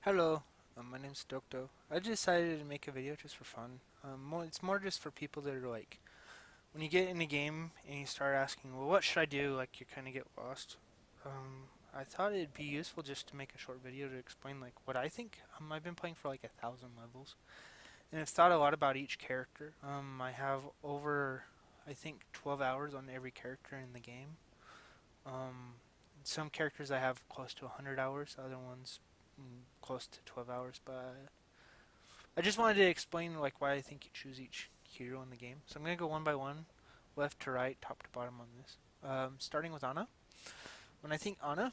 Hello, my name's Dokto. I decided to make a video just for fun. It's more just for people that are like, when you get in a game and you start asking, well, what should I do? Like, you kind of get lost. I thought it'd be useful just to make a short video to explain like what I think. I've been playing for like 1,000 levels, and I've thought a lot about each character. I have over, I think, 12 hours on every character in the game. Um, some characters I have close to 100 hours, other ones close to 12 hours, but I just wanted to explain like why I think you choose each hero in the game. So I'm gonna go one by one, left to right, top to bottom on this. Starting with Ana. When I think Ana,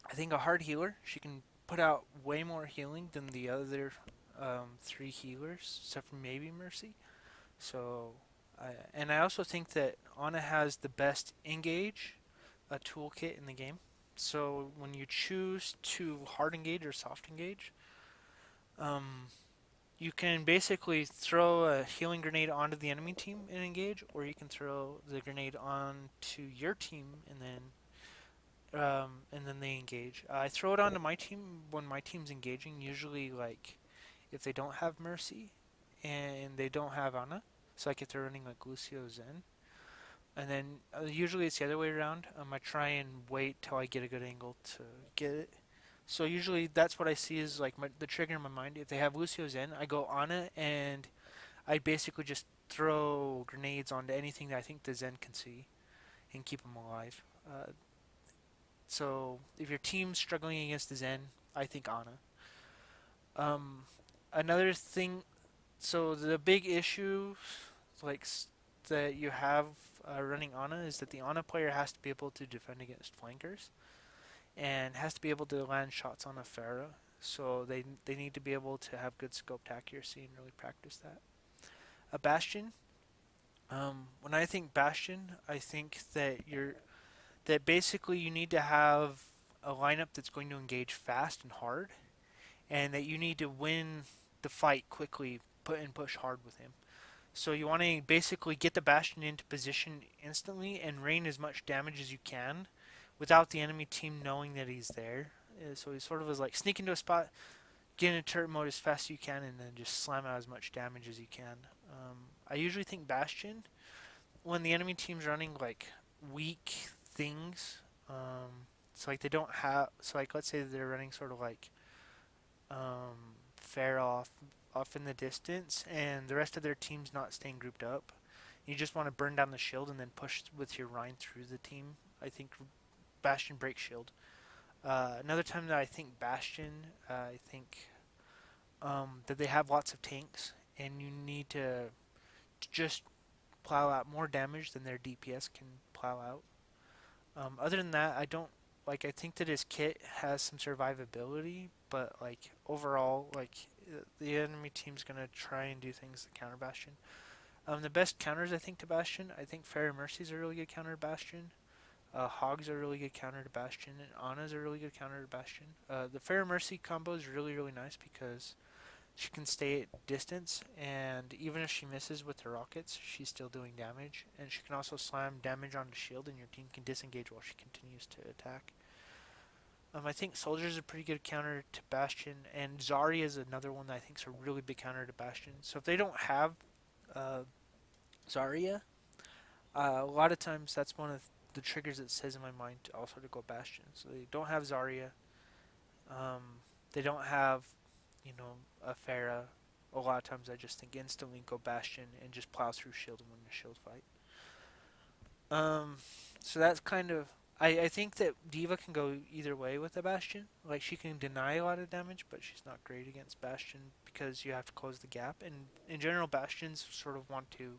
I think a hard healer. She can put out way more healing than the other three healers, except for maybe Mercy. So, and I also think that Ana has the best engage toolkit in the game. So when you choose to hard engage or soft engage, um, you can basically throw a healing grenade onto the enemy team and engage, or you can throw the grenade onto your team and then they engage. I throw it onto my team when my team's engaging. Usually, like if they don't have Mercy and they don't have Ana, so like if they're running like Lucio Zen, and then usually it's the other way around. I try and wait till I get a good angle to get it. So usually that's what I see is like the trigger in my mind. If they have Lucio Zen, I go on it and I basically just throw grenades onto anything that I think the Zen can see and keep them alive. So if your team's struggling against the Zen, I think Ana. Um, Another thing, so the big issue, like that you have running Ana is that the Ana player has to be able to defend against flankers and has to be able to land shots on a Pharah. So they need to be able to have good scoped accuracy and really practice that. A Bastion. When I think Bastion, I think that basically you need to have a lineup that's going to engage fast and hard, and that you need to win the fight quickly, put and push hard with him. So you want to basically get the Bastion into position instantly and rain as much damage as you can without the enemy team knowing that he's there. So he sort of is like sneak into a spot, get into turret mode as fast as you can, and then just slam out as much damage as you can. I usually think Bastion, when the enemy team's running like weak things, so like they don't have, so like let's say they're running sort of like fair off in the distance, and the rest of their team's not staying grouped up. You just want to burn down the shield and then push with your Rein through the team. I think Bastion breaks shield. Another time that I think Bastion, I think that they have lots of tanks, and you need to just plow out more damage than their DPS can plow out. Other than that, I don't like. I think that his kit has some survivability, but like overall, like the enemy team's gonna try and do things to counter Bastion. The best counters I think to Bastion, I think Fair Mercy's a really good counter to Bastion. Hog's a really good counter to Bastion, and Ana's a really good counter to Bastion. The Fair Mercy combo is really nice because she can stay at distance, and even if she misses with her rockets, she's still doing damage. And she can also slam damage onto shield, and your team can disengage while she continues to attack. I think Soldier's a pretty good counter to Bastion, and Zarya is another one that I think is a really big counter to Bastion. So if they don't have uh, Zarya, a lot of times that's one of the triggers that says in my mind to also to go Bastion. So they don't have Zarya, they don't have, you know, a Pharah. A lot of times I just think instantly go Bastion and just plow through shield and win the shield fight. Um, so that's kind of. I think that D.Va can go either way with the Bastion. Like she can deny a lot of damage, but she's not great against Bastion because you have to close the gap. And in general, Bastions sort of want to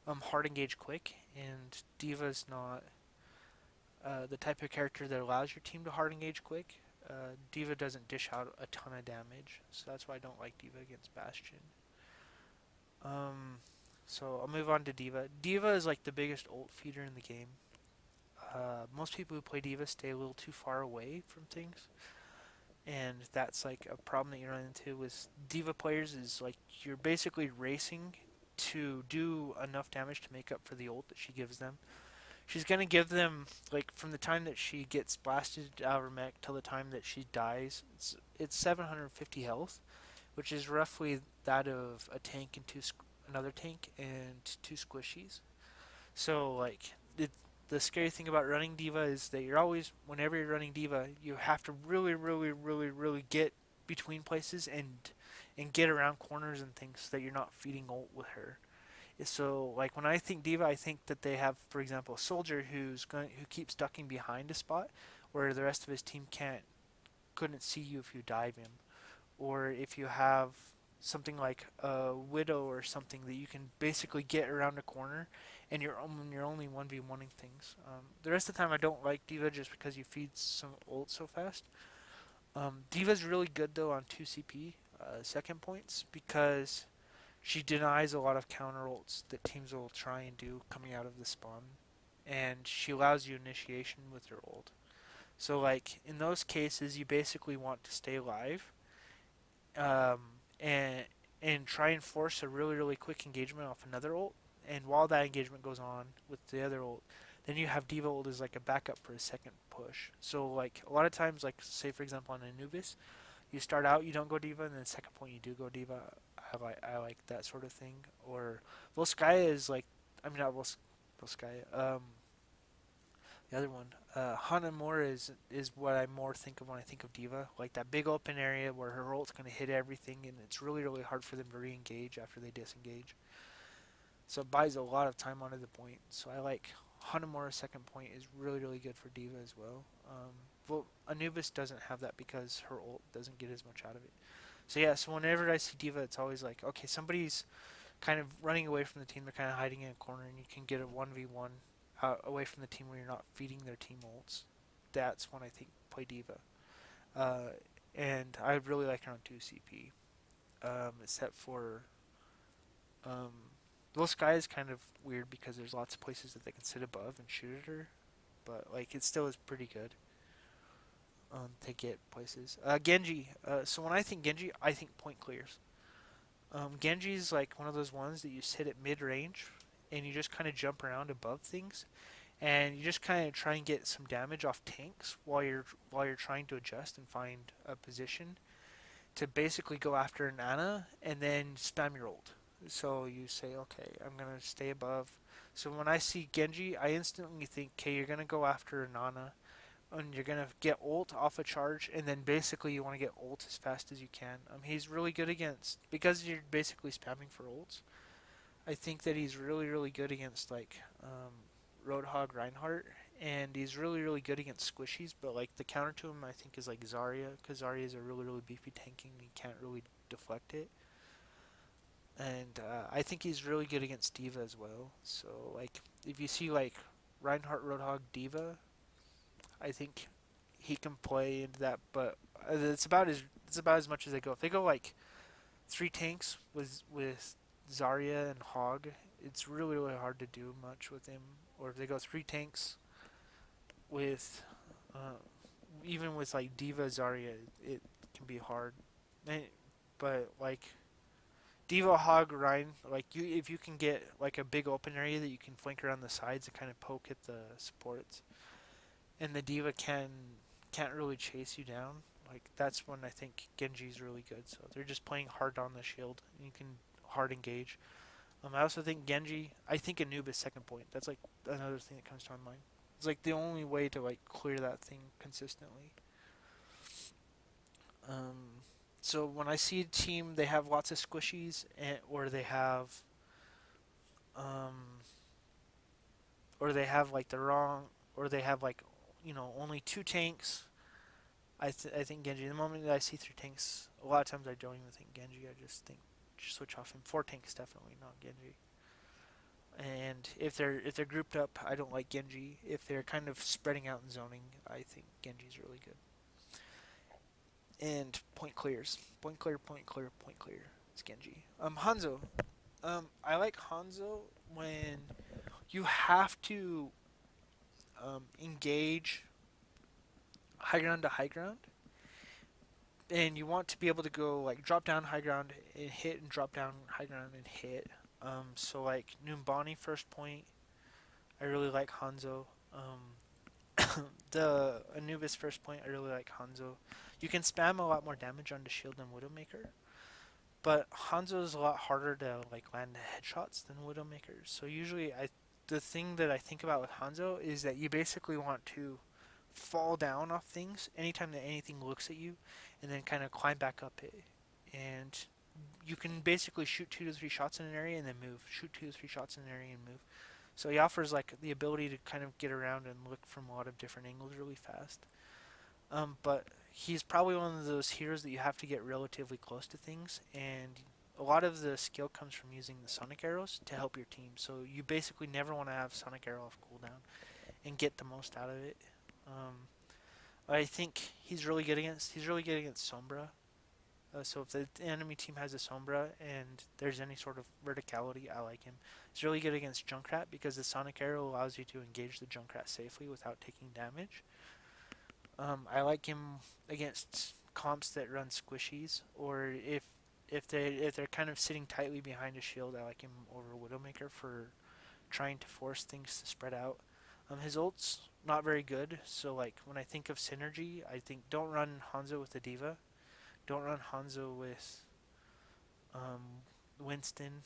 hard engage quick, and D.Va's not the type of character that allows your team to hard engage quick. D.Va doesn't dish out a ton of damage, so that's why I don't like D.Va against Bastion. Um, so I'll move on to D.Va. D.Va is like the biggest ult feeder in the game. Most people who play D.Va stay a little too far away from things, and that's like a problem that you run into with D.Va players. Is like you're basically racing to do enough damage to make up for the ult that she gives them. She's gonna give them like from the time that she gets blasted out of her mech till the time that she dies. It's it's 750 health, which is roughly that of a tank and another tank and two squishies. So like the scary thing about running D.Va is that you're always, whenever you're running D.Va, you have to really, really, really, really get between places and get around corners and things so that you're not feeding ult with her. So like when I think D.Va, I think that they have, for example, a soldier who keeps ducking behind a spot where the rest of his team couldn't see you if you dive him, or if you have something like a widow or something that you can basically get around a corner and you're only 1v1ing things. The rest of the time I don't like D.Va just because you feed some ult so fast. D.Va's really good though on 2 CP, second points, because she denies a lot of counter ults that teams will try and do coming out of the spawn, and she allows you initiation with her ult. So like in those cases you basically want to stay alive, um, and try and force a really really quick engagement off another ult. And while that engagement goes on with the other ult, then you have D.Va ult as like a backup for a second push. So like a lot of times, like say for example on Anubis, you start out you don't go D.Va, and then the second point you do go D.Va. I like that sort of thing. Or Volskaya is like, I mean not Volskaya. The other one, Hanamura is what I more think of when I think of D.Va, like that big open area where her ult's going to hit everything, and it's really really hard for them to re-engage after they disengage. So it buys a lot of time onto the point. So I like Hanamura's second point is really really good for D.Va as well. Well, Anubis doesn't have that because her ult doesn't get as much out of it. So yeah, so whenever I see D.Va, it's always like, okay, somebody's kind of running away from the team. They're kind of hiding in a corner, and you can get a 1v1 away from the team where you're not feeding their team ults. That's when I think play D.Va. Uh, and I really like her on 2 CP, except for um, Little Sky is kind of weird because there's lots of places that they can sit above and shoot at her, but like it still is pretty good to get places. Genji. So when I think Genji, I think point clears. Genji is like one of those ones that you sit at mid range and you just kind of jump around above things, and you just kind of try and get some damage off tanks while you're trying to adjust and find a position to basically go after an Ana and then spam your ult. So you say, okay, I'm gonna stay above. So when I see Genji, I instantly think, okay, you're gonna go after an Ana, and you're gonna get ult off a charge, and then basically you want to get ult as fast as you can. He's really good against, because you're basically spamming for ults. I think that he's really really good against like Roadhog Reinhardt, and he's really really good against squishies. But like the counter to him, I think is like Zarya, because Zarya is a really really beefy tanking. And he can't really deflect it, and I think he's really good against D.Va as well. So like if you see like Reinhardt Roadhog D.Va, I think he can play into that. But it's about as much as they go. If they go like three tanks with Zarya and Hog, it's really really hard to do much with him. Or if they go three tanks with uh, even with like D.Va Zarya, it can be hard. And, but like D.Va Hog Ryan, like you if you can get like a big open area that you can flank around the sides and kind of poke at the supports, and the D.Va can't really chase you down. Like that's when I think Genji's really good. So they're just playing hard on the shield. And you can hard engage. I also think Genji. I think Anubis second point. That's like another thing that comes to my mind. It's like the only way to like clear that thing consistently. Um, so when I see a team, they have lots of squishies, um, or they have like the wrong, or they have like, only two tanks. I think Genji. The moment that I see three tanks, a lot of times I don't even think Genji. I just switch off him. Four tanks definitely not Genji. And if they're grouped up, I don't like Genji. If they're kind of spreading out and zoning, I think Genji's really good. And point clears, point clear, point clear, point clear. It's Genji. Hanzo. I like Hanzo when you have to engage high ground to high ground, and you want to be able to go like drop down high ground and hit, and drop down high ground and hit. So like Numbani first point, I really like Hanzo. The Anubis first point, I really like Hanzo. You can spam a lot more damage onto shield than Widowmaker, but Hanzo is a lot harder to like land headshots than Widowmaker. So usually, the thing that I think about with Hanzo is that you basically want to fall down off things anytime that anything looks at you, and then kind of climb back up it. And you can basically shoot 2 to 3 shots in an area and then move. Shoot 2 to 3 shots in an area and move. So he offers like the ability to kind of get around and look from a lot of different angles really fast. But he's probably one of those heroes that you have to get relatively close to things, and a lot of the skill comes from using the sonic arrows to help your team. So you basically never want to have sonic arrow off cooldown and get the most out of it. Um, I think he's really good against Sombra. So if the enemy team has a Sombra and there's any sort of verticality, I like him. He's really good against Junkrat because the Sonic Arrow allows you to engage the Junkrat safely without taking damage. I like him against comps that run squishies, or if they're kind of sitting tightly behind a shield, I like him over Widowmaker for trying to force things to spread out. His ult's not very good, so like when I think of synergy, I think don't run Hanzo with the D.Va, don't run Hanzo with Winston,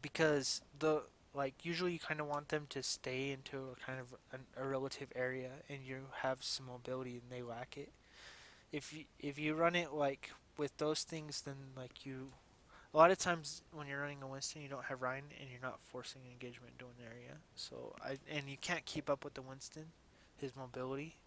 because the like usually you kind of want them to stay into a kind of a relative area, and you have some mobility and they lack it. If you run it like with those things, then like you a lot of times when you're running a Winston, you don't have Ryan and you're not forcing engagement into an area. So and you can't keep up with the Winston, his mobility,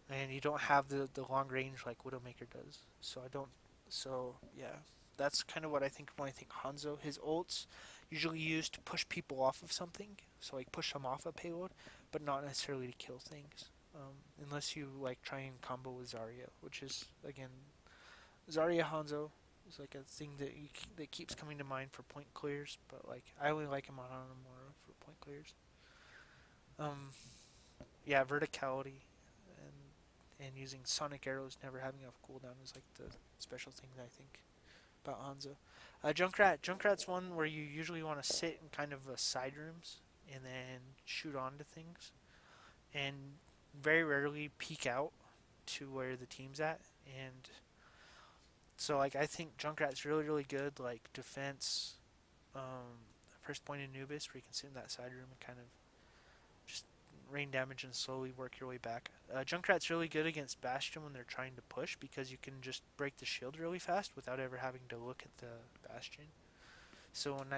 and you don't have the long range like Widowmaker does. So I don't. So yeah, that's kind of what I think when I think Hanzo. His ults usually used to push people off of something, so like push them off a payload, but not necessarily to kill things. Unless you like try and combo with Zarya, which is again Zarya Hanzo is like a thing that keeps coming to mind for point clears, but like I only like him on Hanamura for point clears. Um, yeah, verticality and using sonic arrows, never having enough cooldown is like the special thing that I think about Hanzo. Junkrat's one where you usually want to sit in kind of side rooms and then shoot onto things, and very rarely peek out to where the team's at. And so like I think Junkrat's really good like defense, first point in Nubis where you can sit in that side room and kind of just rain damage and slowly work your way back. Junkrat's really good against Bastion when they're trying to push because you can just break the shield really fast without ever having to look at the Bastion. So when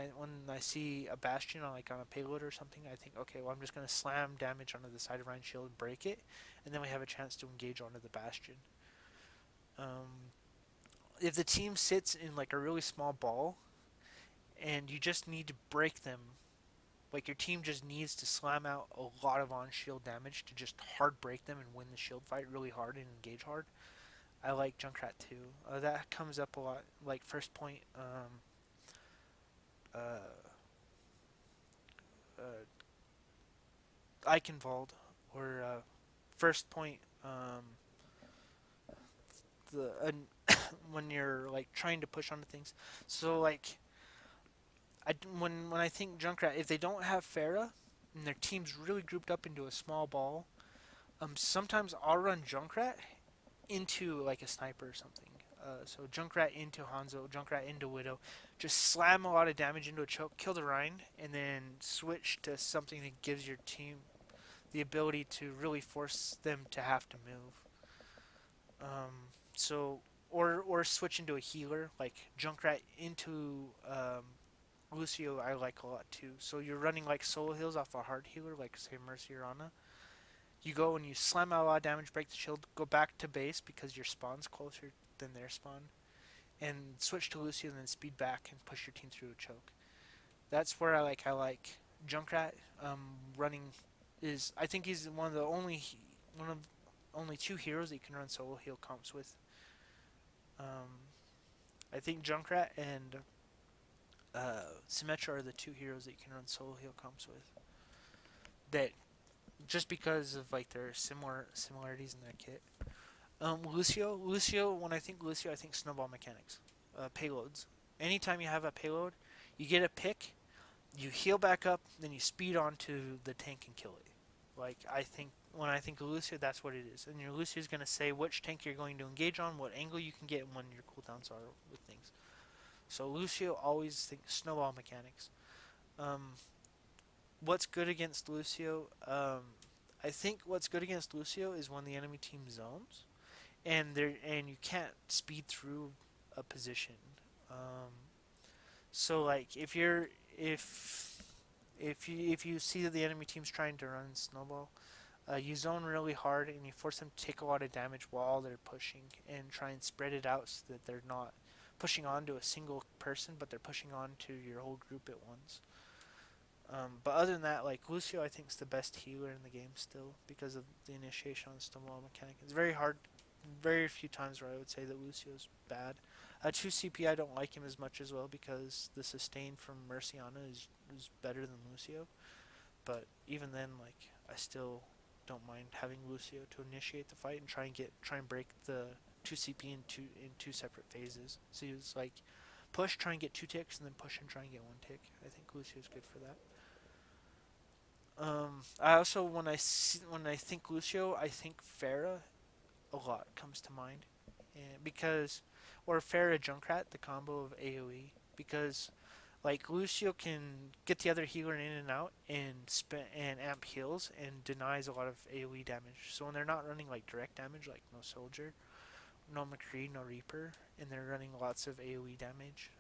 I see a Bastion on a payload or something, I think, okay, well I'm just gonna slam damage onto the side of Ryan's shield and break it, and then we have a chance to engage onto the Bastion. If the team sits in like a really small ball and you just need to break them, like your team just needs to slam out a lot of on shield damage to just hard break them and win the shield fight really hard and engage hard. I like Junkrat too. That comes up a lot, like first point, uh, uh, Eichenwald, or first point, the when you're like trying to push onto things. So like when I think Junkrat, if they don't have Pharah and their team's really grouped up into a small ball, sometimes I'll run Junkrat into like a sniper or something. So Junkrat into Hanzo, Junkrat into Widow, just slam a lot of damage into a choke, kill the Rhine, and then switch to something that gives your team the ability to really force them to have to move. So or switch into a healer like Junkrat into Lucio. I like a lot too. So you're running like solo heals off a hard healer like say Mercy or Ana. You go and you slam out a lot of damage, break the shield, go back to base because your spawn's closer than their spawn, and switch to Lucio and then speed back and push your team through a choke. That's where I like Junkrat running is I think he's one of only two heroes that you can run solo heal comps with. I think Junkrat and Symmetra are the two heroes that you can run solo heal comps with. That just because of like their similarities in their kit. Lucio. When I think Lucio, I think snowball mechanics, payloads. Anytime you have a payload, you get a pick, you heal back up, then you speed onto the tank and kill it. Like I think When I think of Lucio, that's what it is. And your Lucio is going to say which tank you're going to engage on, what angle you can get, and when your cooldowns are with things. So Lucio always thinks snowball mechanics. Um, what's good against Lucio? I think what's good against Lucio is when the enemy team zones, and you can't speed through a position. Um, so like if you see that the enemy team's trying to run snowball, you zone really hard and you force them to take a lot of damage while they're pushing and try and spread it out so that they're not pushing onto a single person, but they're pushing onto your whole group at once. But other than that, like Lucio, I think is the best healer in the game still because of the initiation on snowball mechanic. It's very hard, very few times where I would say that Lucio's bad. 2 CP, I don't like him as much as well because the sustain from Merciana is better than Lucio. But even then, like I still don't mind having Lucio to initiate the fight and try and break the 2 CP in two separate phases. So he was like push, try and get 2 ticks, and then push and try and get 1 tick. I think Lucio's good for that. I also when I think Lucio, I think Pharah a lot comes to mind, and because or Pharah Junkrat, the combo of AOE, because like Lucio can get the other healer in and out and amp heals and denies a lot of AOE damage. So when they're not running like direct damage, like no soldier, no Mccree, no Reaper, and they're running lots of AOE damage,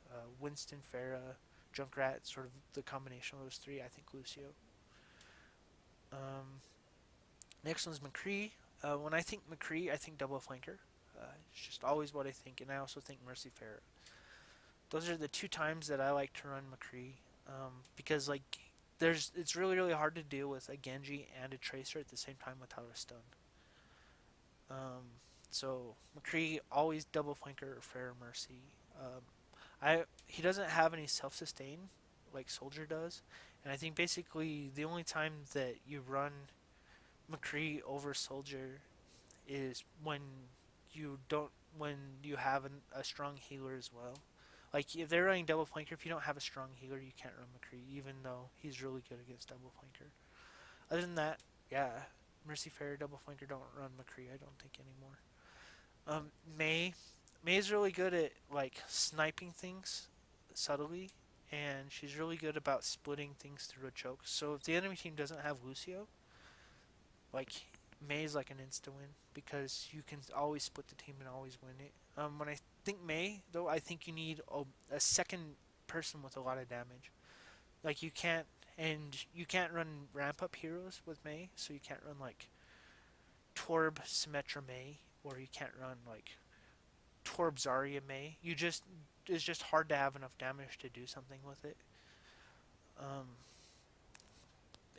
Winston, Pharah, Junkrat, sort of the combination of those three, I think Lucio. Um, Next one's Mccree. When I think Mccree, I think double flanker. It's just always what I think, and I also think Mercy Pharah. Those are the two times that I like to run Mccree, because like it's really hard to deal with a Genji and a Tracer at the same time without a stun. Um, so Mccree always double flanker or Pharah Mercy. I He doesn't have any self sustain like Soldier does, and I think basically the only time that you run Mccree over Soldier is when you have a strong healer as well. Like if they're running double flanker, if you don't have a strong healer, you can't run Mccree, even though he's really good against double flanker. Other than that, yeah, Mercy Fair double flanker don't run Mccree. I don't think anymore. Um, May May is really good at like sniping things subtly, and she's really good about splitting things through a choke. So if the enemy team doesn't have Lucio, like May is like an insta win because you can always split the team and always win it. When I think May though, I think you need a second person with a lot of damage. Like you can't run ramp up heroes with May, so you can't run like Symmetra May, or you can't run like Zarya May. It's just hard to have enough damage to do something with it. Um,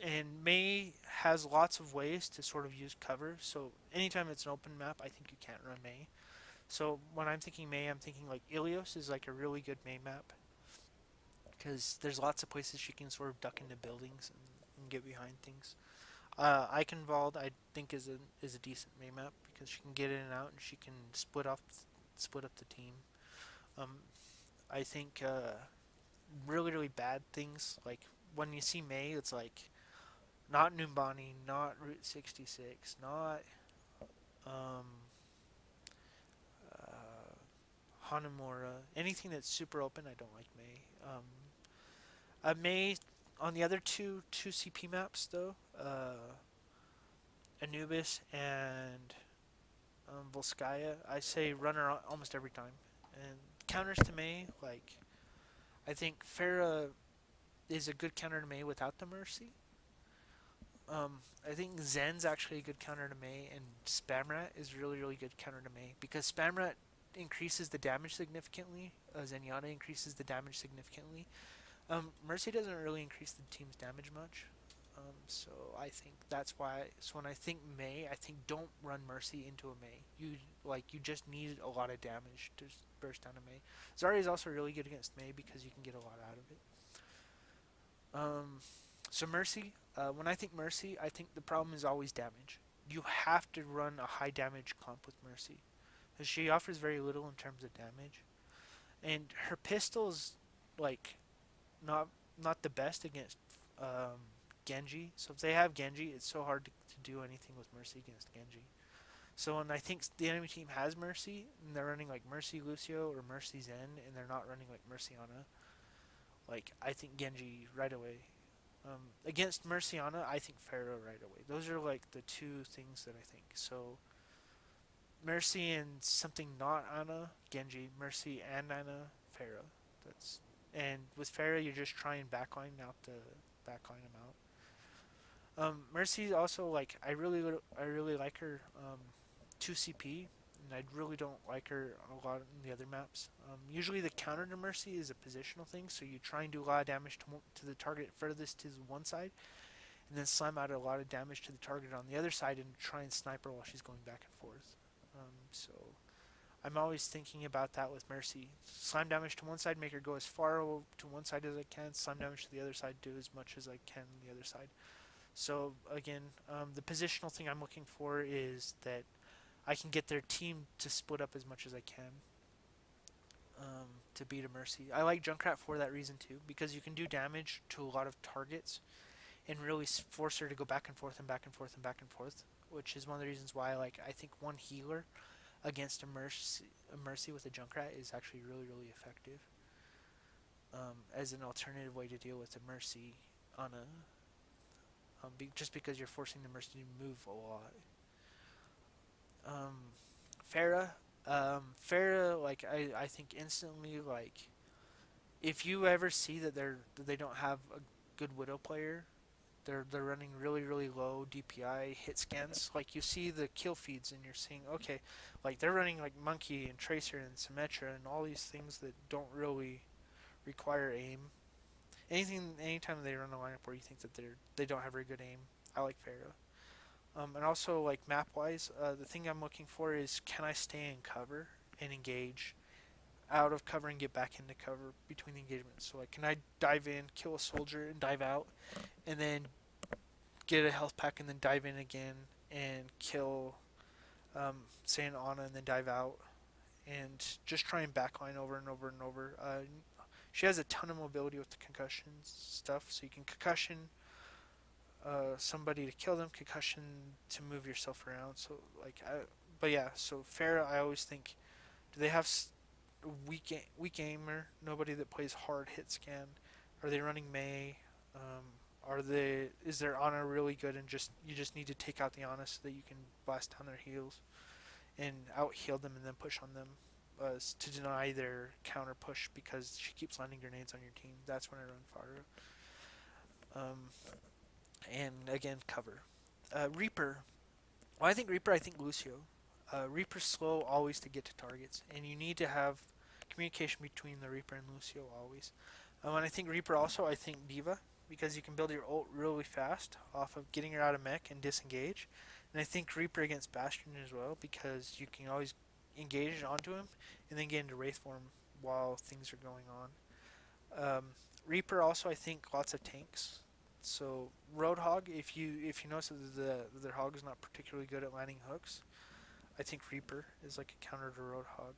and May has lots of ways to sort of use cover. So anytime it's an open map, I think you can't run May. So when I'm thinking May, I'm thinking like Ilios is like a really good May map because there's lots of places she can sort of duck into buildings and get behind things. Eichenwald I think is a decent May map because she can get in and out and she can split up the team. Um, I think really bad things like when you see May, it's like not Numbani, not Route 66, not um, Hanamura. Anything that's super open, I don't like May. May on the other two CP maps though, Anubis and Volskaya, I say run her almost every time. And counters to May, like I think Pharah is a good counter to May without the Mercy. I think Zen's actually a good counter to May, and Spamrat is really good counter to May because Spamrat increases the damage significantly. Zenyatta increases the damage significantly. Mercy doesn't really increase the team's damage much. So I think that's why. So when I think May, I think don't run Mercy into a May. You just need a lot of damage to burst down a May. Zarya is also really good against May because you can get a lot out of it. Um, so Mercy, when I think Mercy, I think the problem is always damage. You have to run a high damage comp with Mercy because she offers very little in terms of damage, and her pistol's like not not the best against Genji. So if they have Genji, it's so hard to do anything with Mercy against Genji. So when I think the enemy team has Mercy and they're running like Mercy Lucio or Mercy Zen and they're not running like Mercy Ana, like I think Genji right away. Against Mercy Ana, I think Pharah right away. Those are like the two things that I think. So Mercy and something not Ana, Genji. Mercy and Ana, Pharah. That's and with Pharah you're just trying backline out the backline them out. Mercy also like I really like her 2 CP, and I really don't like her a lot in the other maps. Usually the counter to Mercy is a positional thing, so you try and do a lot of damage to the target furthest to one side, and then slam out a lot of damage to the target on the other side and try and snipe her while she's going back and forth. So I'm always thinking about that with Mercy. Slam damage to one side, make her go as far to one side as I can. Slam damage to the other side, do as much as I can on the other side. So again, the positional thing I'm looking for is that I can get their team to split up as much as I can to beat a Mercy. I like Junkrat for that reason too, because you can do damage to a lot of targets and really force her to go back and forth and back and forth and back and forth, which is one of the reasons why I think one healer against a Mercy with a Junkrat is actually really, really effective as an alternative way to deal with a Mercy on just because you're forcing the Mercy to move a lot. Um, Pharah, Pharah, like I think instantly, like if you ever see that they don't have a good Widow player, they're running really really low DPI hit scans. Like you see the kill feeds and you're seeing okay, like they're running like Monkey and Tracer and Symmetra and all these things that don't really require aim. Anytime they run a lineup where you think that they don't have very good aim, I like Pharah. And also, like map wise, the thing I'm looking for is can I stay in cover and engage out of cover and get back into cover between the engagements. So, like, can I dive in, kill a soldier, and dive out, and then get a health pack and then dive in again and kill, say, an Ana and then dive out and just try and backline over and over and over. She has a ton of mobility with the concussion stuff, so you can concussion somebody to kill them, concussion to move yourself around. So but yeah. So Pharah, I always think, do they have weak aimer? Nobody that plays hard hit scan. Are they running May? Is their Ana really good and you just need to take out the Ana so that you can blast down their heals and out heal them and then push on them to deny their counter push because she keeps landing grenades on your team. That's when I run Pharah. And again, cover. Reaper. Well, I think Reaper, I think Lucio. Reaper's slow always to get to targets, and you need to have communication between the Reaper and Lucio always. And I think Reaper also, I think D.Va, because you can build your ult really fast off of getting her out of mech and disengage. And I think Reaper against Bastion as well, because you can always engage onto him and then get into Wraith form while things are going on. Reaper also, I think, lots of tanks. So Roadhog, if you notice that their hog is not particularly good at landing hooks, I think Reaper is like a counter to Roadhog.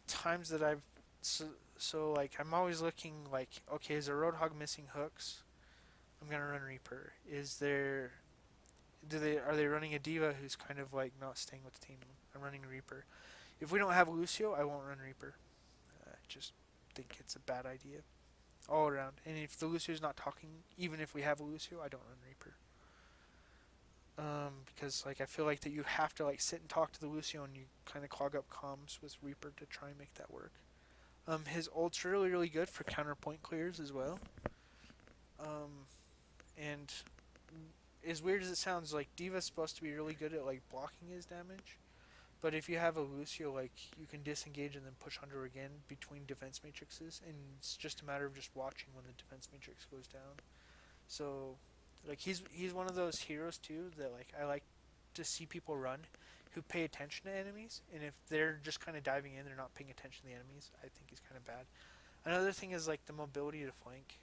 Times that I've like I'm always looking like, okay, is a Roadhog missing hooks? I'm gonna run Reaper. Are they running a D.Va who's kind of like not staying with the team? I'm running Reaper. If we don't have Lucio, I won't run Reaper. I just think it's a bad idea all around. And if the Lucio's not talking, even if we have a Lucio, I don't run Reaper. Because like I feel like that you have to like sit and talk to the Lucio and you kind of clog up comms with Reaper to try and make that work. His ult's really really good for counterpoint clears as well. And as weird as it sounds, like D.Va's supposed to be really good at like blocking his damage. But if you have a Lucio, like you can disengage and then push under again between defense matrices, and it's just a matter of just watching when the defense matrix goes down. So, like he's one of those heroes too that like I like to see people run who pay attention to enemies, and if they're just kind of diving in, they're not paying attention to the enemies. I think he's kind of bad. Another thing is like the mobility to flank.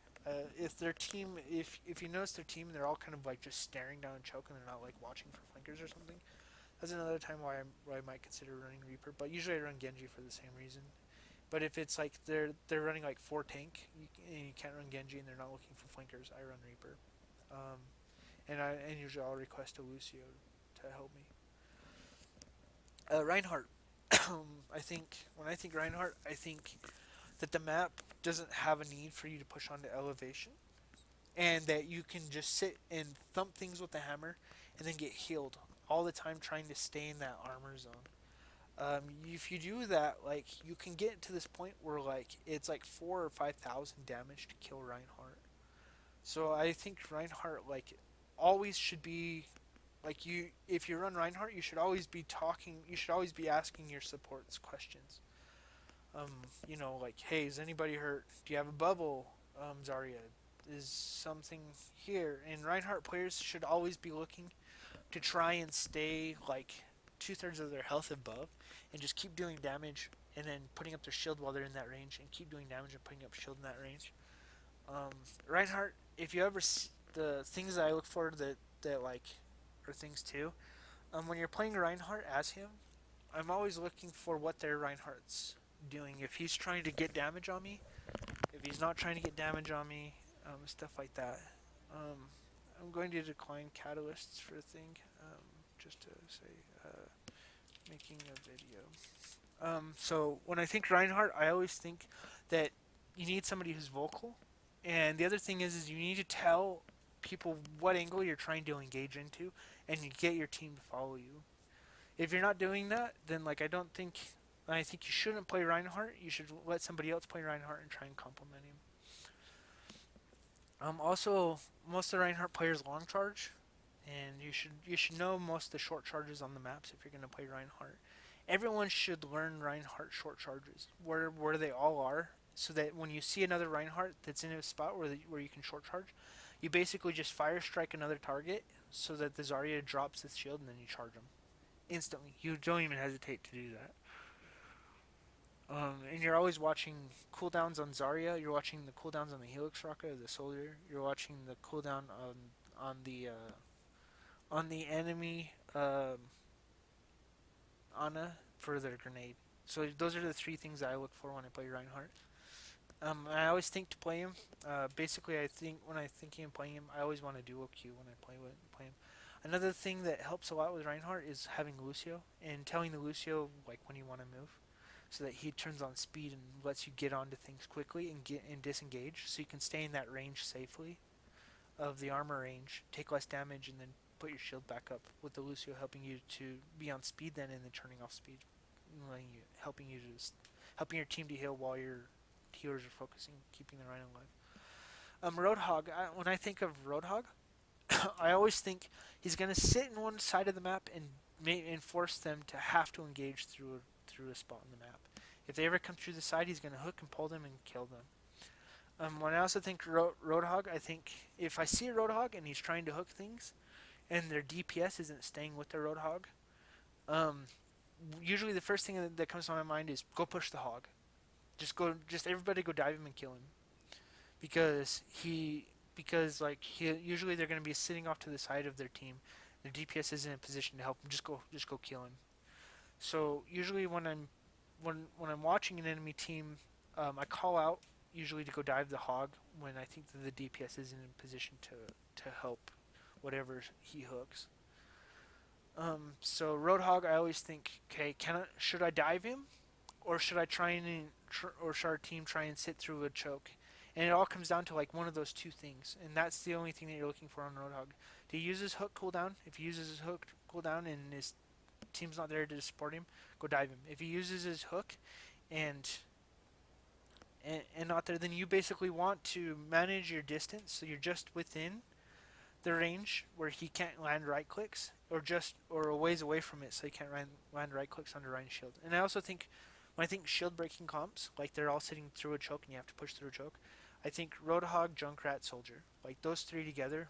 If their team, if you notice their team, they're all kind of like just staring down and choking. They're not like watching for flankers or something. That's another time why I might consider running Reaper, but usually I run Genji for the same reason. But if it's like they're running like 4 tank and you can't run Genji and they're not looking for flankers, I run Reaper. and usually I'll request a Lucio to help me. Reinhardt. I think when I think Reinhardt, I think that the map doesn't have a need for you to push onto elevation, and that you can just sit and thump things with the hammer, and then get healed all the time, trying to stay in that armor zone. If you do that, like you can get to this point where like it's like 4 or 5 thousand damage to kill Reinhardt. So I think Reinhardt like always should be like you. If you run Reinhardt, you should always be talking. You should always be asking your supports questions. Like, hey, is anybody hurt? Do you have a bubble? Zarya, is something here? And Reinhardt players should always be looking to try and stay like 2/3 of their health above, and just keep doing damage, and then putting up their shield while they're in that range, and keep doing damage and putting up shield in that range. Reinhardt, if you ever the things that I look for that like are things too. When you're playing Reinhardt as him, I'm always looking for what their Reinhardt's doing. If he's trying to get damage on me, if he's not trying to get damage on me, stuff like that. Um, I'm going to decline catalysts for the thing, just to say, making a video. So when I think Reinhardt, I always think that you need somebody who's vocal, and the other thing is you need to tell people what angle you're trying to engage into, and you get your team to follow you. If you're not doing that, then like I think you shouldn't play Reinhardt. You should let somebody else play Reinhardt and try and complement him. Also, most of the Reinhardt players long charge, and you should know most of the short charges on the maps if you're going to play Reinhardt. Everyone should learn Reinhardt short charges, where they all are, so that when you see another Reinhardt that's in a spot where you can short charge, you basically just fire strike another target so that the Zarya drops the shield, and then you charge them instantly. You don't even hesitate to do that. And you're always watching cooldowns on Zarya. You're watching the cooldowns on the Helix Rocket, the Soldier. You're watching the cooldown on the enemy Ana for their grenade. So those are the three things I look for when I play Reinhardt. I always think to play him. Basically, I think when I'm thinking of playing him, I always want to duo Q when I play him. Another thing that helps a lot with Reinhardt is having Lucio and telling the Lucio like when you want to move, so that he turns on speed and lets you get onto things quickly and get and disengage, so you can stay in that range safely of the armor range, take less damage, and then put your shield back up. With the Lucio helping you to be on speed then, and then turning off speed, helping your team to heal while your healers are focusing, keeping the Rhino alive. Roadhog. When I think of Roadhog, I always think he's gonna sit in one side of the map and force them to have to engage through a spot on the map. If they ever come through the side, he's gonna hook and pull them and kill them. When I also think Roadhog, I think if I see a Roadhog and he's trying to hook things, and their DPS isn't staying with their Roadhog, usually the first thing that comes to my mind is go push the hog. Just everybody go dive him and kill him, because like usually they're going to be sitting off to the side of their team. Their DPS isn't in a position to help them. Just go kill him. So usually when I'm watching an enemy team, I call out usually to go dive the hog when I think that the DPS isn't in position to help whatever he hooks. So Roadhog, I always think, okay, should I dive him, or should I or should our team try and sit through a choke? And it all comes down to like one of those two things, and that's the only thing that you're looking for on Roadhog. Do you use his hook cooldown? If he uses his hook cooldown and his team's not there to support him, go dive him. If he uses his hook and not there, then you basically want to manage your distance so you're just within the range where he can't land right clicks, or a ways away from it so he can't land right clicks under Ryan's shield. And I also think when I think shield breaking comps, like they're all sitting through a choke and you have to push through a choke, I think Roadhog, Junkrat, Soldier, like those three together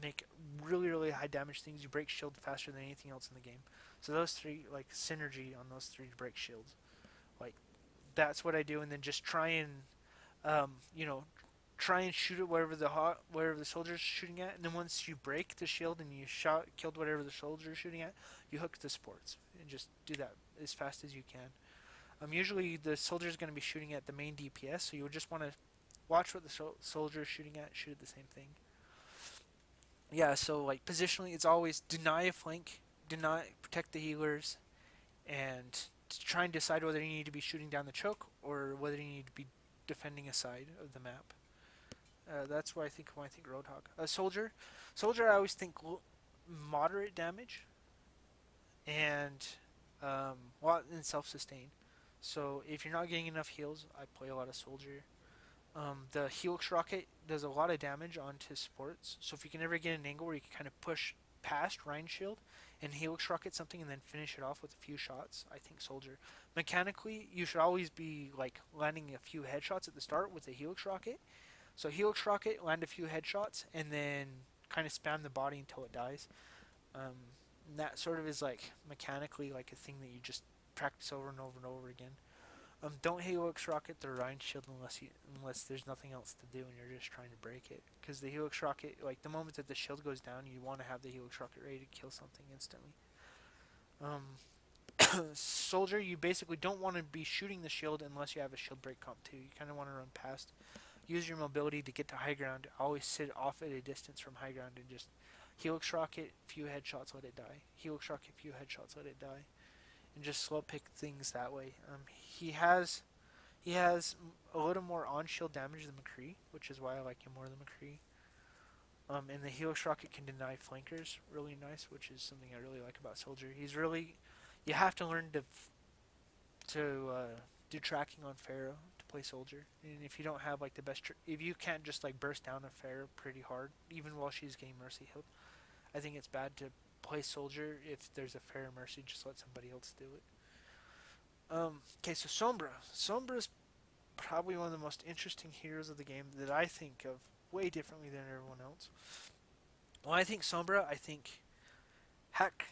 make really, really high damage things. You break shield faster than anything else in the game. So those three, like synergy on those three to break shields, like that's what I do. And then just try and try and shoot it wherever the soldier's shooting at, and then once you break the shield and you killed whatever the soldier's shooting at, you hook the supports and just do that as fast as you can. Usually the soldier's going to be shooting at the main DPS, so you would just want to watch what the soldier's shooting at, shoot at the same thing. Yeah, so like positionally, it's always deny a flank, deny protect the healers, and to try and decide whether you need to be shooting down the choke or whether you need to be defending a side of the map. That's what I think when I think Roadhog. Soldier, I always think moderate damage and well, and self-sustain. So if you're not getting enough heals, I play a lot of Soldier. The Helix Rocket does a lot of damage onto supports. So if you can ever get an angle where you can kind of push past Ryan Shield and Helix Rocket something and then finish it off with a few shots, I think Soldier. Mechanically, you should always be like landing a few headshots at the start with the Helix Rocket. So Helix Rocket, land a few headshots, and then kind of spam the body until it dies. That sort of is like mechanically like a thing that you just practice over and over and over again. Don't Helix Rocket the Rhine Shield unless there's nothing else to do and you're just trying to break it. Because the Helix Rocket, like the moment that the shield goes down, you want to have the Helix Rocket ready to kill something instantly. Soldier, you basically don't want to be shooting the shield unless you have a shield break comp too. You kind of want to run past. Use your mobility to get to high ground. Always sit off at a distance from high ground and just Helix Rocket, few headshots, let it die. Helix Rocket, few headshots, let it die, and just slow pick things that way. He has a little more on shield damage than Mccree, which is why I like him more than Mccree. And the Helix Rocket can deny flankers really nice, which is something I really like about Soldier. He's really, you have to learn to do tracking on Pharah to play Soldier. And if you don't have like the best, if you can't just like burst down a Pharah pretty hard, even while she's getting Mercy healed, I think it's bad to play Soldier if there's a Pharah Mercy. Just let somebody else do it. Okay, so Sombra. Sombra is probably one of the most interesting heroes of the game that I think of way differently than everyone else. When I think Sombra, I think hack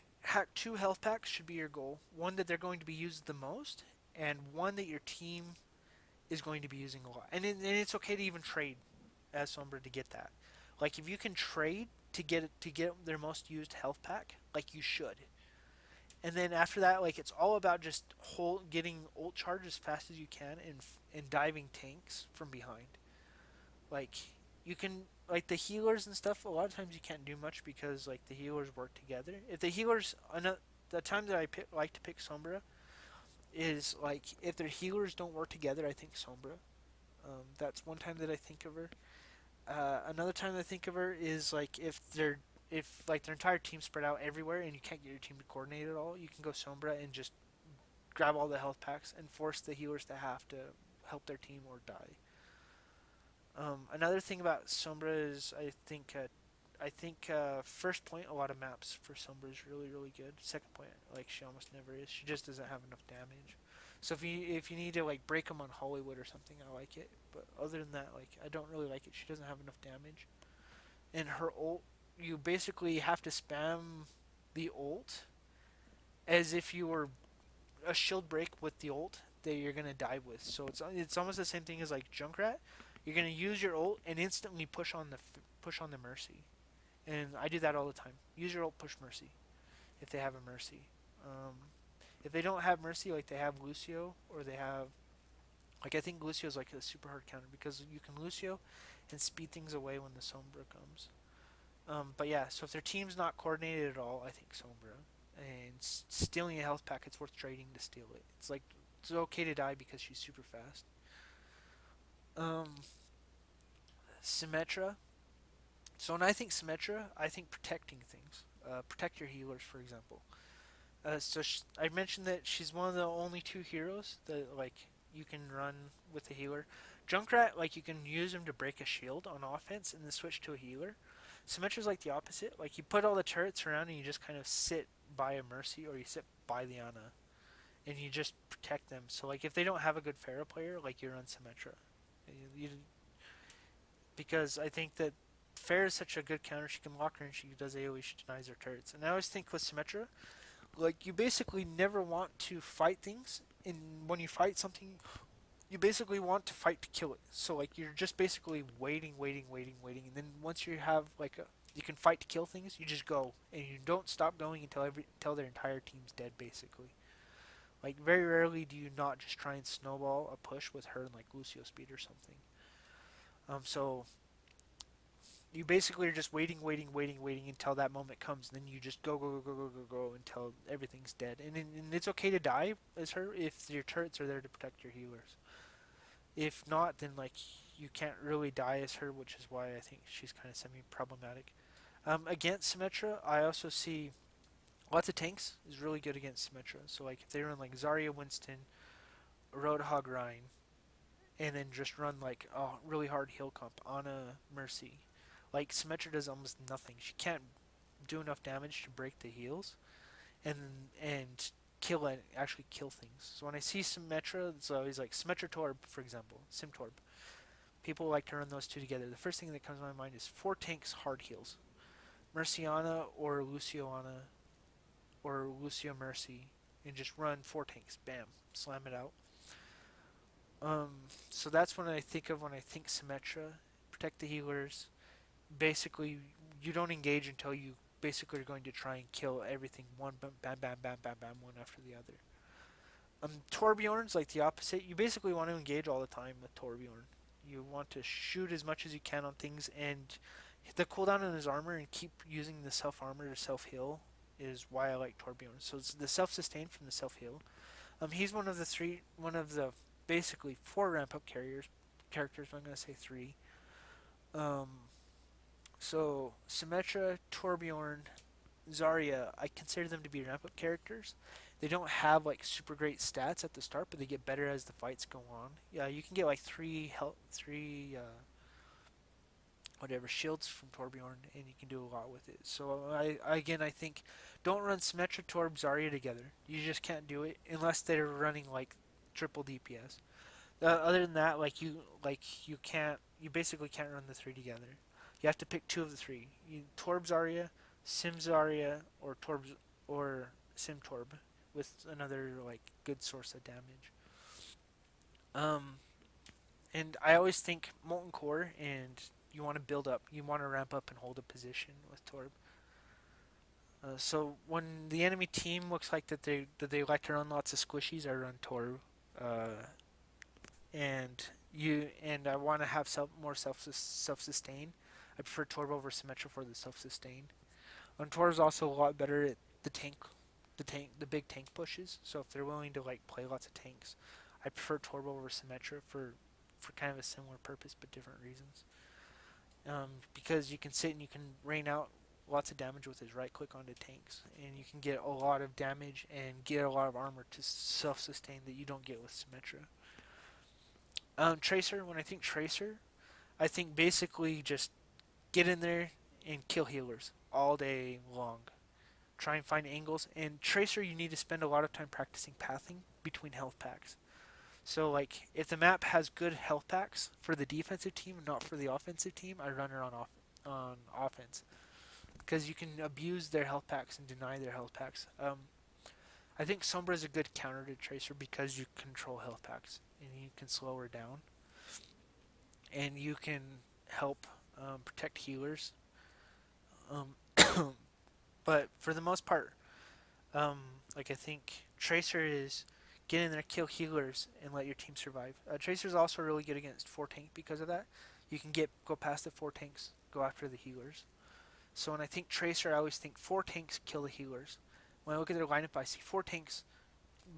two health packs should be your goal. One that they're going to be used the most, and one that your team is going to be using a lot. And it's okay to even trade as Sombra to get that. Like if you can trade to get their most used health pack, like you should. And then after that, like it's all about just getting ult charge as fast as you can and diving tanks from behind. Like you can like the healers and stuff. A lot of times you can't do much because like the healers work together. If the healers, the time that like to pick Sombra is like if their healers don't work together. I think Sombra. That's one time that I think of her. Another time I think of her is like if like their entire team spread out everywhere and you can't get your team to coordinate at all, you can go Sombra and just grab all the health packs and force the healers to have to help their team or die. Another thing about Sombra is I think first point a lot of maps for Sombra is really good. Second point like she almost never is. She just doesn't have enough damage. So if you need to like break them on Hollywood or something, I like it. But other than that, like I don't really like it. She doesn't have enough damage. And her ult, you basically have to spam the ult as if you were a shield break with the ult that you're gonna die with. So it's almost the same thing as like Junkrat. You're gonna use your ult and instantly push on the Mercy. And I do that all the time. Use your ult, push Mercy if they have a Mercy. Um, if they don't have Mercy, like they have Lucio or they have like I think Lucio is like a super hard counter because you can Lucio and speed things away when the Sombra comes. But yeah, so if their team's not coordinated at all, I think Sombra. And stealing a health pack, it's worth trading to steal it. It's like it's okay to die because she's super fast. Um, Symmetra. So when I think Symmetra, I think protecting things. Protect your healers, for example. I mentioned that she's one of the only two heroes that like you can run with a healer. Junkrat, like you can use him to break a shield on offense and then switch to a healer. Symmetra's like the opposite. Like you put all the turrets around and you just kind of sit by a Mercy or you sit by the Ana and you just protect them. So like if they don't have a good Pharah player, like you run Symmetra. Because I think that Pharah is such a good counter. She can lock her and she does AoE. She denies her turrets. And I always think with Symmetra, like you basically never want to fight things. And when you fight something, you basically want to fight to kill it. So like you're just basically waiting, and then once you have like you can fight to kill things, you just go and you don't stop going until their entire team's dead basically. Like very rarely do you not just try and snowball a push with her and like Lucio speed or something. So You basically are just waiting until that moment comes, and then you just go until everything's dead. And it's okay to die as her if your turrets are there to protect your healers. If not, then like you can't really die as her, which is why I think she's kind of semi-problematic. Against Symmetra, I also see lots of tanks is really good against Symmetra. So like if they run like Zarya, Winston, Roadhog, Ryan, and then just run like a really hard heal comp on a Mercy, like Symmetra does almost nothing. She can't do enough damage to break the heals and and actually kill things. So when I see Symmetra, it's always like Symmetra Torb, for example, Sim Torb. People like to run those two together. The first thing that comes to my mind is four tanks hard heals. Merciana or Lucioana or Lucio Mercy and just run four tanks. Bam. Slam it out. Um, so that's what I think of when I think Symmetra. Protect the healers. Basically, you don't engage until you basically are going to try and kill everything one bam bam bam bam bam bam one after the other. Torbjorn's like the opposite. You basically want to engage all the time with Torbjorn. You want to shoot as much as you can on things and hit the cooldown on his armor and keep using the self armor to self heal is why I like Torbjorn. So it's the self sustain from the self heal. He's one of the basically four ramp up characters. But I'm gonna say three. Um, so Symmetra, Torbjorn, Zarya, I consider them to be ramp up characters. They don't have like super great stats at the start, but they get better as the fights go on. Yeah, you can get like three whatever shields from Torbjorn, and you can do a lot with it. So I think don't run Symmetra, Torb, Zarya together. You just can't do it unless they're running like triple DPS. Other than that, you can't you basically can't run the three together. You have to pick two of the three. Torb Zarya, Sim Zarya, or Sim Torb with another like good source of damage. Um, and I always think Molten Core, and you want to build up, you want to ramp up and hold a position with Torb. So when the enemy team looks like that they like to run lots of squishies, I run Torb. Uh, and I want to have more self sustain. I prefer Torb over Symmetra for the self sustain. And Torb is also a lot better at the big tank pushes. So if they're willing to like play lots of tanks, I prefer Torb over Symmetra for kind of a similar purpose but different reasons. Because you can sit and you can rain out lots of damage with his right click onto tanks, and you can get a lot of damage and get a lot of armor to self sustain that you don't get with Symmetra. Tracer, when I think Tracer, I think basically just get in there and kill healers all day long. Try and find angles. And Tracer, you need to spend a lot of time practicing pathing between health packs. So, like, if the map has good health packs for the defensive team and not for the offensive team, I run her on offense. Because you can abuse their health packs and deny their health packs. I think Sombra is a good counter to Tracer because you control health packs and you can slow her down and you can help protect healers. Um, but for the most part, um, like I think Tracer is get in there, kill healers, and let your team survive. Tracer is also really good against four tank because of that. You can go past the four tanks, go after the healers. So when I think Tracer, I always think four tanks kill the healers. When I look at their lineup, I see four tanks.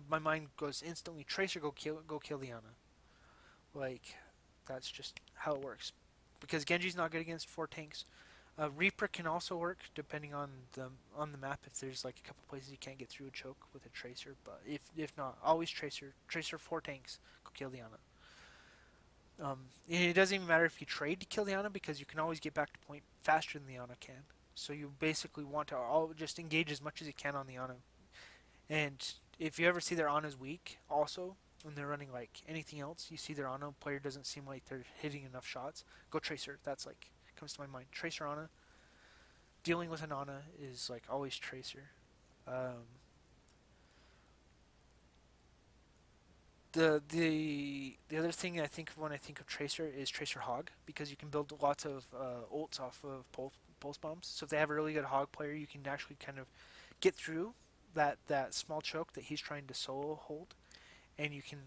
My mind goes instantly Tracer go kill Liana. Like that's just how it works. Because Genji's not good against four tanks. Reaper can also work depending on the map. If there's like a couple places you can't get through a choke with a Tracer, but if not, always Tracer four tanks go kill Liana. And it doesn't even matter if you trade to kill Liana because you can always get back to point faster than Liana can. So you basically want to just engage as much as you can on Liana. And if you ever see their Ana's weak, also when they're running like anything else, you see their Ana player doesn't seem like they're hitting enough shots. Go Tracer. That's like comes to my mind. Tracer Ana. Dealing with an Ana is like always Tracer. Um, the other thing I think of when I think of Tracer is Tracer Hog because you can build lots of ults off of pulse bombs. So if they have a really good Hog player, you can actually kind of get through that small choke that he's trying to solo hold, and you can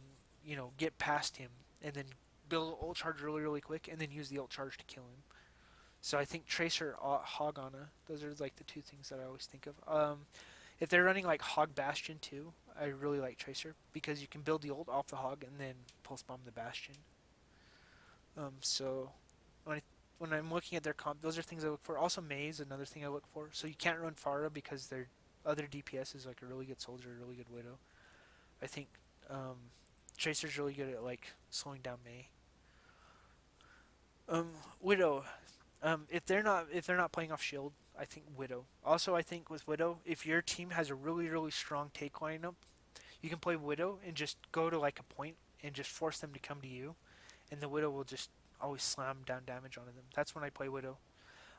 get past him and then build ult charge really quick and then use the ult charge to kill him. So I think Tracer, Hogana, those are like the two things that I always think of. If they're running like Hog Bastion too, I really like Tracer because you can build the ult off the Hog and then pulse bomb the Bastion. So when I when I'm looking at their comp, those are things I look for. Also, Mei is another thing I look for. So you can't run Pharah because their other DPS is like a really good soldier, a really good Widow. I think um, Tracer's really good at like slowing down Mei. Widow. If they're not playing off shield, I think Widow. Also, I think with Widow, if your team has a really strong take lineup, you can play Widow and just go to like a point and just force them to come to you, and the Widow will just always slam down damage onto them. That's when I play Widow.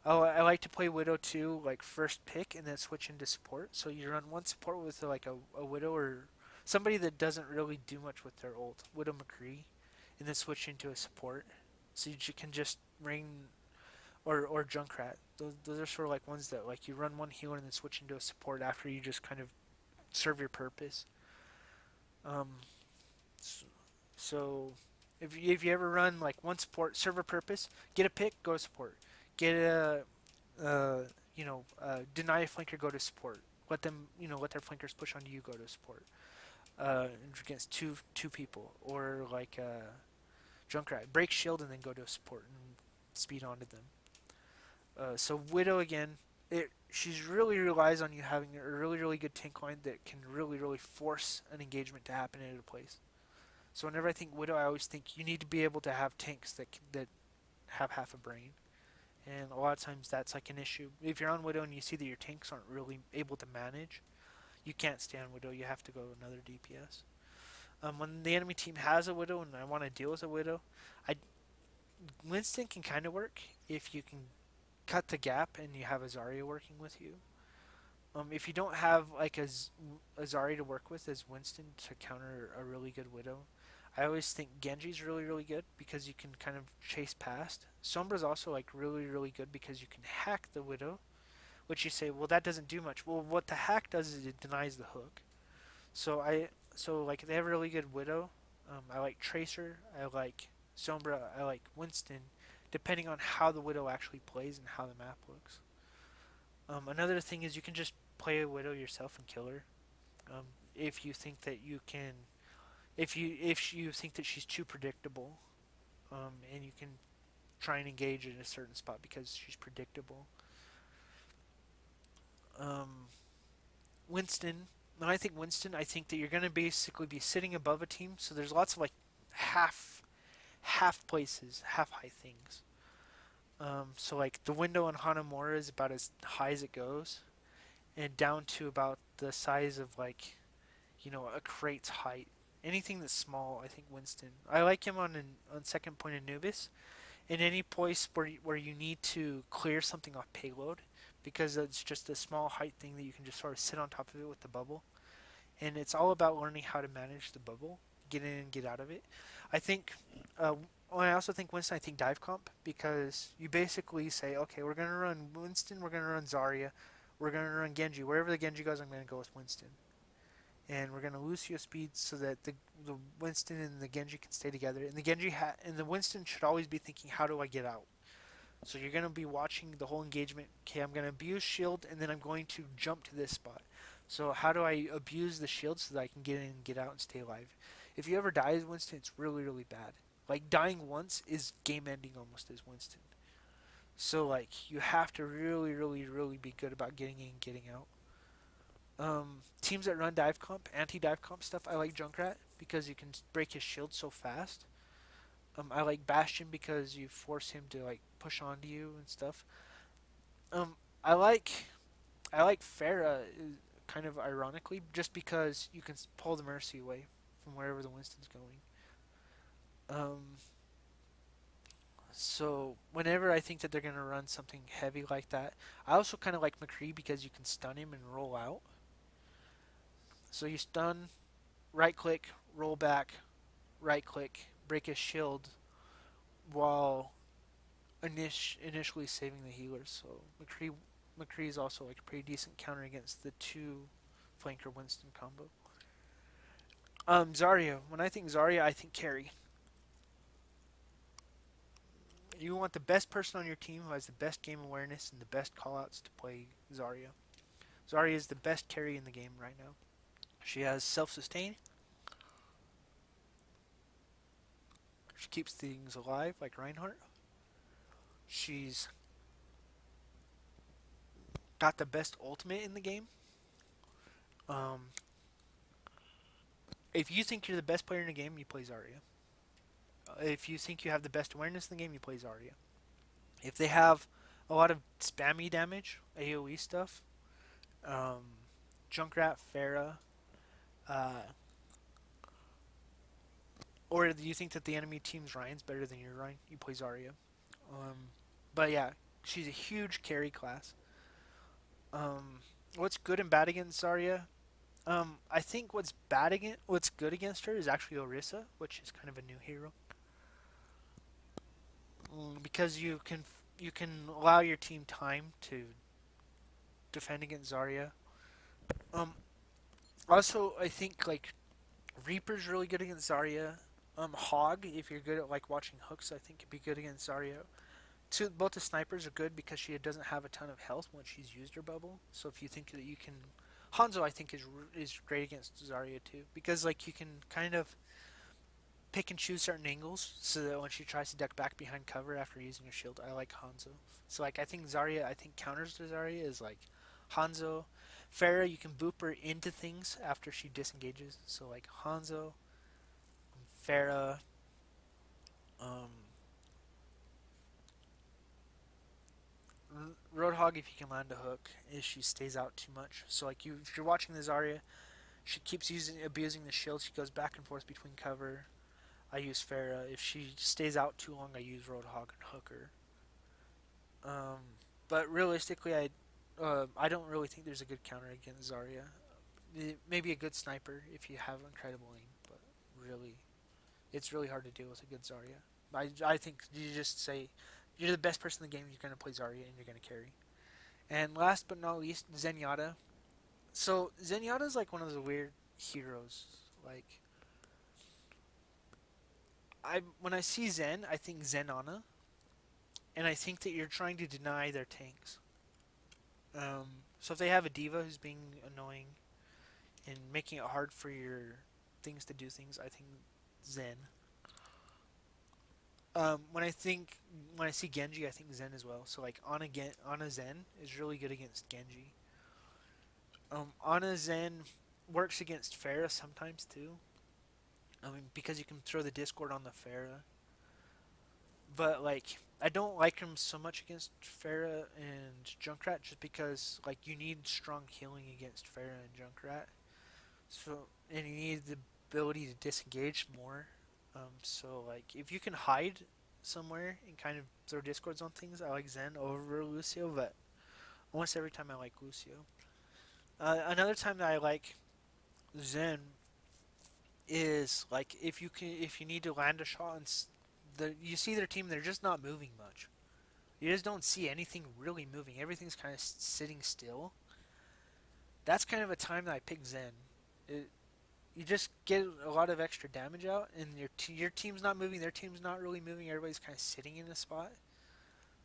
Oh, I like to play Widow too, like first pick and then switch into support. So you run one support with like a Widow or somebody that doesn't really do much with their ult, Widow Mccree, and then switch into a support. So you can just ring or Junkrat. Those are sort of like ones that like you run one healer and then switch into a support after you just kind of serve your purpose. Um, so if you ever run like one support serve a purpose, get a pick, go to support. Get a deny a flanker, go to support. Let them let their flankers push onto you, go to support. Against two people or like Junkrat, break shield and then go to a support and speed onto them. So Widow again, she's really relies on you having a really good tank line that can really force an engagement to happen at a place. So whenever I think Widow, I always think you need to be able to have tanks that have half a brain, and a lot of times that's like an issue. If you're on Widow and you see that your tanks aren't really able to manage, you can't stay on Widow. You have to go another DPS. When the enemy team has a Widow and I want to deal with a Widow, I Winston can kind of work if you can cut the gap and you have a Zarya working with you. If you don't have like a Zarya to work with as Winston to counter a really good Widow, I always think Genji's really good because you can kind of chase past. Sombra's also like really good because you can hack the Widow, which you say, well that doesn't do much. Well, what the hack does is it denies the hook. So like they have a really good Widow. I like Tracer. I like Sombra. I like Winston, depending on how the Widow actually plays and how the map looks. Another thing is you can just play a Widow yourself and kill her. If you think that you can, if you think that she's too predictable, and you can try and engage in a certain spot because she's predictable. Um, Winston, when I think Winston, I think that you're going to basically be sitting above a team, so there's lots of like half places, half height things. So like the window on Hanamura is about as high as it goes, and down to about the size of like a crate's height. Anything that's small, I think Winston. I like him on second point Anubis. In any place where you need to clear something off payload, because it's just a small height thing that you can just sort of sit on top of it with the bubble, and it's all about learning how to manage the bubble, get in and get out of it. I think. I also think Winston. I think dive comp because you basically say, okay, we're gonna run Winston, we're gonna run Zarya, we're gonna run Genji. Wherever the Genji goes, I'm gonna go with Winston, and we're gonna Lucio speed so that the Winston and the Genji can stay together. And and the Winston should always be thinking, how do I get out? So you're gonna be watching the whole engagement. Okay, I'm gonna abuse shield, and then I'm going to jump to this spot. So how do I abuse the shield so that I can get in, get out, and stay alive? If you ever die as Winston, it's really bad. Like dying once is game ending almost as Winston. So like you have to really be good about getting in, and getting out. Teams that run dive comp, anti-dive comp stuff, I like Junkrat because you can break his shield so fast. I like Bastion because you force him to like push onto you and stuff. Um, I like I like Pharah kind of ironically just because you can pull the Mercy away from wherever the Winston's going. Um, so whenever I think that they're gonna run something heavy like that, I also kind of like Mccree because you can stun him and roll out. So you stun, right click, roll back, right click, break his shield while initially saving the healers. So McCree is also like a pretty decent counter against the two flanker Winston combo. Zarya. When I think Zarya, I think carry. You want the best person on your team who has the best game awareness and the best callouts to play Zarya. Zarya is the best carry in the game right now. She has self-sustain. She keeps things alive like Reinhardt. She's got the best ultimate in the game. Um, if you think you're the best player in the game, you play Zarya. If you think you have the best awareness in the game, you play Zarya. If they have a lot of spammy damage, AoE stuff, um, Junkrat, Pharah, uh, or do you think that the enemy team's Ryan's better than your Ryan? You play Zarya. Um, but yeah, she's a huge carry class. What's good and bad against Zarya? I think what's good against her is actually Orisa, which is kind of a new hero, because you can allow your team time to defend against Zarya. Um, Also, I think like Reaper's really good against Zarya. Hog, if you're good at like watching hooks, I think could be good against Zarya. Two, both the snipers are good because she doesn't have a ton of health once she's used her bubble. So if you think that you can, Hanzo I think is great against Zarya too, because like you can kind of pick and choose certain angles so that when she tries to duck back behind cover after using her shield, I like Hanzo. So like I think Zarya, I think counters to Zarya is like Hanzo. Pharah, you can boop her into things after she disengages. So like Hanzo, Pharah, um, Roadhog if you can land a hook if she stays out too much. So like if you're watching the Zarya, she keeps abusing the shield. She goes back and forth between cover. I use Pharah. If she stays out too long, I use Roadhog and hook her. Um, but realistically, I don't really think there's a good counter against Zarya. Maybe a good sniper if you have incredible aim, but really, it's really hard to deal with a good Zarya. I think you just say you're the best person in the game. You're gonna play Zarya and you're gonna carry. And last but not least, Zenyatta. So Zenyatta is like one of the weird heroes. Like I when I see Zen, I think Zenana, and I think that you're trying to deny their tanks. So if they have a D.Va who's being annoying and making it hard for your things to do things, I think Zen. When I see Genji, I think Zen as well. So like Ana Zen is really good against Genji. Ana Zen works against Pharah sometimes too. I mean because you can throw the Discord on the Pharah, but like I don't like him so much against Pharah and Junkrat just because like you need strong healing against Pharah and Junkrat. So and you need the ability to disengage more. So like if you can hide somewhere and kind of throw discords on things, I like Zen over Lucio, but almost every time I like Lucio. Another time that I like Zen is like if you need to land a shot and you see their team, they're just not moving much. You just don't see anything really moving. Everything's kind of sitting still. That's kind of a time that I pick Zen. It, you just get a lot of extra damage out, and your team's not moving, their team's not really moving. Everybody's kind of sitting in a spot.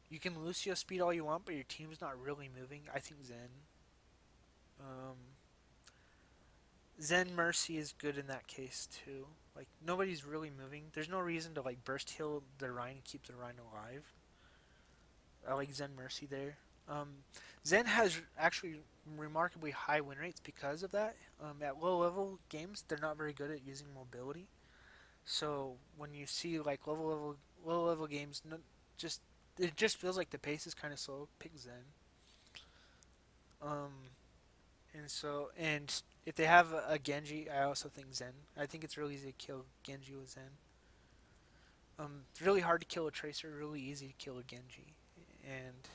You can Lucio speed all you want, but your team's not really moving. I think Zen. Um, Zen Mercy is good in that case too. Like nobody's really moving. There's no reason to like burst heal the Rhine and keep the Rhine alive. I like Zen Mercy there. Zen has actually remarkably high win rates because of that. At low level games, they're not very good at using mobility. So when you see like low level games, just it just feels like the pace is kind of slow. Pick Zen. Um, and if they have a Genji, I also think Zen. I think it's really easy to kill Genji with Zen. It's really hard to kill a Tracer. Really easy to kill a Genji. And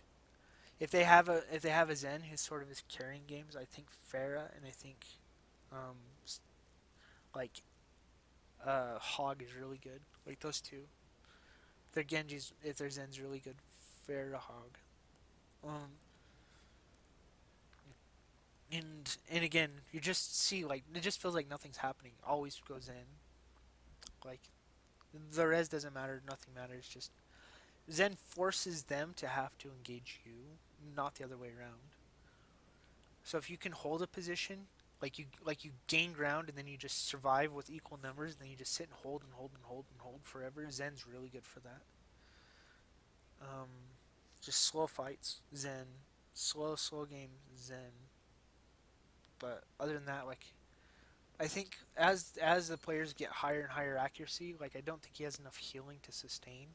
if they have a Zen who sort of is carrying games, I think Pharah and I think um, like Hog is really good. Like those two. If their Zen's really good, Pharah Hog. Um, and again, you just see like it just feels like nothing's happening. Always goes in. Like the res doesn't matter. Nothing matters. Just Zen forces them to have to engage you, not the other way around. So if you can hold a position, like you gain ground and then you just survive with equal numbers, and then you just sit and hold and hold and hold and hold forever. Zen's really good for that. Um, just slow fights, Zen. Slow games, Zen. But other than that, like I think as the players get higher and higher accuracy, like I don't think he has enough healing to sustain,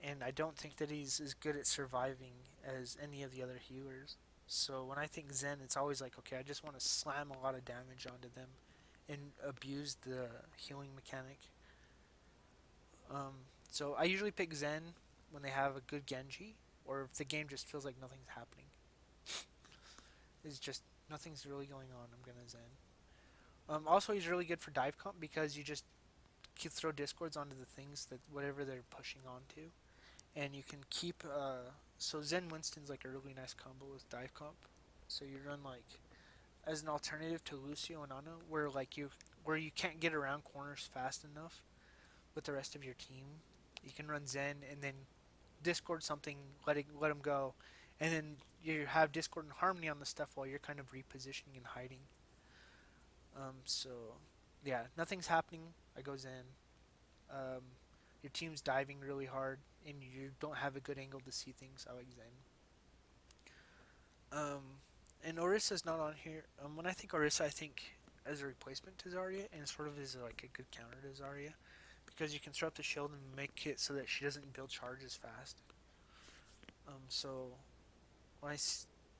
and I don't think that he's as good at surviving as any of the other healers. So when I think Zen, it's always like, okay, I just want to slam a lot of damage onto them and abuse the healing mechanic. So I usually pick Zen when they have a good Genji, or if the game just feels like nothing's happening. It's just nothing's really going on. I'm gonna Zen. Also, he's really good for dive comp because you just throw discords onto the things that whatever they're pushing onto, and you can keep. So Zen Winston's like a really nice combo with dive comp. So you run like as an alternative to Lucio and Ana, where you can't get around corners fast enough with the rest of your team. You can run Zen and then Discord something, let him go, and then you have Discord and Harmony on the stuff while you're kind of repositioning and hiding. So yeah, nothing's happening. I go Zen. Um, your team's diving really hard, and you don't have a good angle to see things. I like Zen. And Orisa's not on here. When I think Orisa, I think as a replacement to Zarya, and sort of is like a good counter to Zarya, because you can throw up the shield and make it so that she doesn't build charges fast. So when I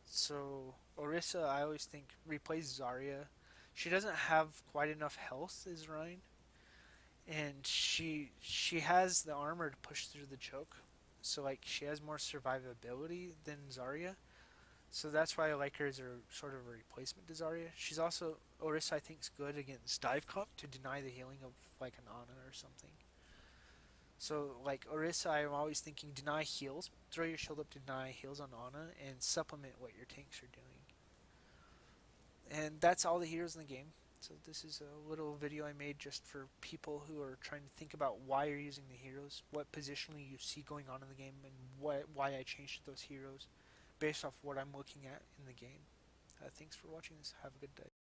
so Orisa, I always think replace Zarya. She doesn't have quite enough health as Ryan, and she has the armor to push through the choke. So like she has more survivability than Zarya. So that's why I like her as a sort of a replacement to Zarya. She's also Orisa I think is good against dive comp to deny the healing of like an Ana or something. So like Orisa, I'm always thinking deny heals, throw your shield up to deny heals on Ana, and supplement what your tanks are doing. And that's all the heroes in the game. So this is a little video I made just for people who are trying to think about why you're using the heroes, what positionally you see going on in the game, and why I changed those heroes based off what I'm looking at in the game. Thanks for watching this. Have a good day.